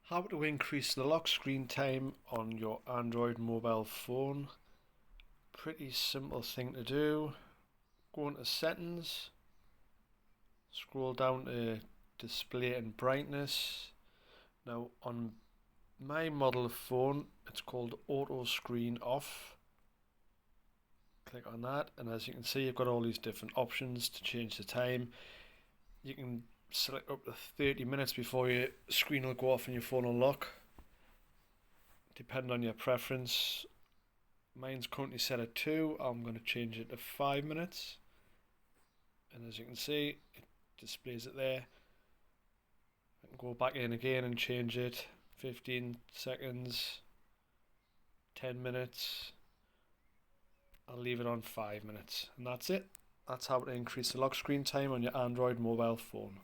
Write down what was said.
How to increase the lock screen time on your Android mobile phone. Pretty simple thing to do. Go into settings, scroll down to display and brightness. Now on my model of phone it's called auto screen off. Click on that, and as you can see you've got all these different options to change the time. You can select up to 30 minutes before your screen will go off and your phone will lock, depending on your preference. Mine's currently set at 2. I'm going to change it to 5 minutes, and as you can see it displays it there. I can go back in again and change it. 15 seconds, 10 minutes. I'll leave it on 5 minutes, and that's it. That's how to increase the lock screen time on your Android mobile phone.